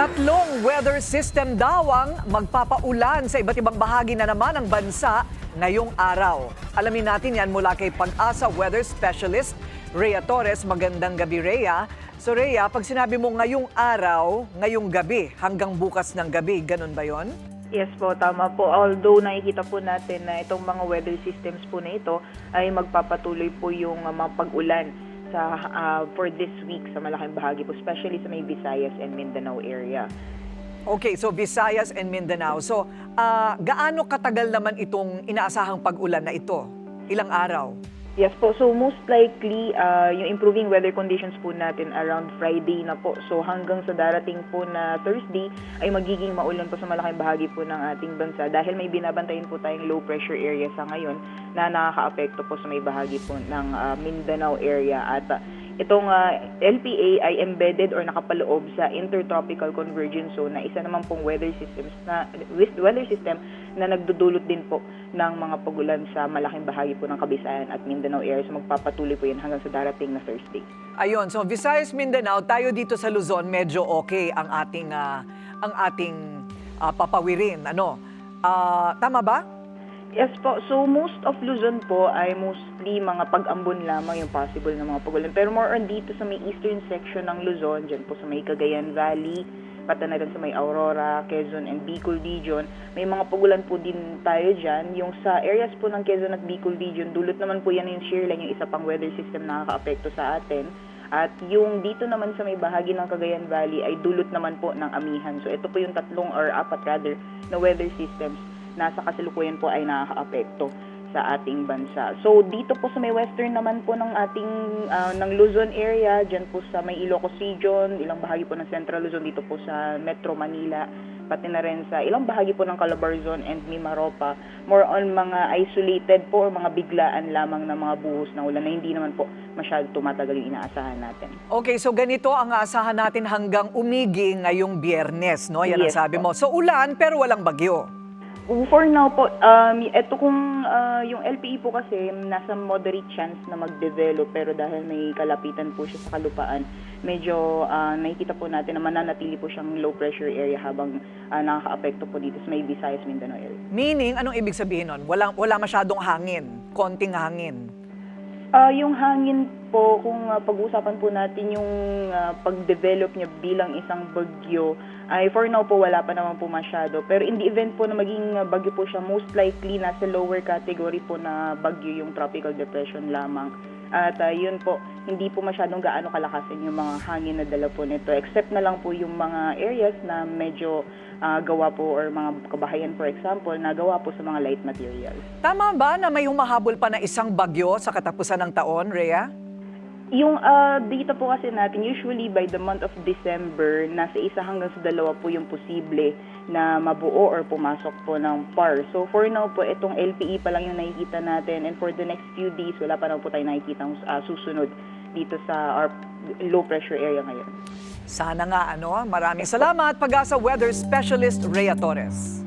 Tatlong weather system daw ang magpapaulan sa iba't ibang bahagi na naman ng bansa ngayong araw. Alamin natin yan mula kay Pag-asa Weather Specialist Rhea Torres. Magandang gabi, Rhea. So Rhea, pag sinabi mo ngayong araw, ngayong gabi, hanggang bukas ng gabi, ganun ba yon? Yes po, tama po. Although nakikita po natin na itong mga weather systems po na ito ay magpapatuloy po yung mga pag-ulan for this week sa malaking bahagi po, especially sa may Visayas and Mindanao area. Okay, so Visayas and Mindanao. So, gaano katagal naman itong inaasahang pag-ulan na ito? Ilang araw? Yes po, so most likely, yung improving weather conditions po natin around Friday na po. So hanggang sa darating po na Thursday ay magiging maulan po sa malaking bahagi po ng ating bansa dahil may binabantayan po tayong low pressure area sa ngayon na nakakaapekto po sa may bahagi po ng Mindanao area. At itong LPA ay embedded or nakapaloob sa Intertropical Convergence Zone na isa naman pong weather system na nagdudulot din po ng mga pagulan sa malaking bahagi po ng Kabisayan at Mindanao area. So magpapatuloy po yan hanggang sa darating na Thursday. Ayun, so Visayas, Mindanao, tayo dito sa Luzon, medyo okay ang ating papawirin. Ano? Tama ba? Yes po. So most of Luzon po ay mostly mga pag-ambon lamang yung possible na mga pagulan. Pero more on dito sa may eastern section ng Luzon, dyan po sa may Cagayan Valley, pati na rin sa may Aurora, Quezon and Bicol region, may mga pagulan po din tayo dyan. Yung sa areas po ng Quezon at Bicol region, dulot naman po yan yung shear line, yung isa pang weather system na nakaka-apekto sa atin. At yung dito naman sa may bahagi ng Cagayan Valley ay dulot naman po ng amihan. So ito po yung apat na weather systems nasa kasalukuyan po ay nakaka-apekto sa ating bansa. So dito po sa may western naman po ng ating ng Luzon area, diyan po sa may Ilocos region, ilang bahagi po ng Central Luzon, dito po sa Metro Manila, pati na rin sa ilang bahagi po ng Calabarzon and Mimaropa, more on mga isolated po or mga biglaan lamang na mga buhos ng ulan na hindi naman po masyado tumatagal yung inaasahan natin. Okay, so ganito ang aasahan natin hanggang umigi ngayong Biyernes, no? Yan ang Yes, sabi po. mo. So ulan pero walang bagyo. For now po, ito kung yung LPE po kasi nasa moderate chance na mag-develop pero dahil may kalapitan po siya sa kalupaan, medyo nakikita po natin na mananatili po siyang low pressure area habang nakaka-apekto po dito sa may Visayas, Mindanao area. Meaning, anong ibig sabihin nun? Wala masyadong hangin, konting hangin. Yung hangin po, kung pag-uusapan po natin yung pag-develop niya bilang isang bagyo, ay for now po wala pa naman po masyado. Pero in the event po na maging bagyo po siya, most likely nasa lower category po na bagyo yung tropical depression lamang. At yun po, hindi po masyadong gaano kalakasin yung mga hangin na dala po nito. Except na lang po yung mga areas na medyo gawa po or mga kabahayan, for example, na gawa po sa mga light materials. Tama ba na may humahabol pa na isang bagyo sa katapusan ng taon, Rhea? Yung data po kasi natin, usually by the month of December, nasa 1 hanggang sa 2 po yung posible na mabuo or pumasok po ng PAR. So for now po, itong LPE pa lang yung nakikita natin, and for the next few days, wala pa naman po tayo nakikita susunod dito sa our low pressure area ngayon. Sana nga, ano? Maraming salamat, Pag-asa Weather Specialist Rhea Torres.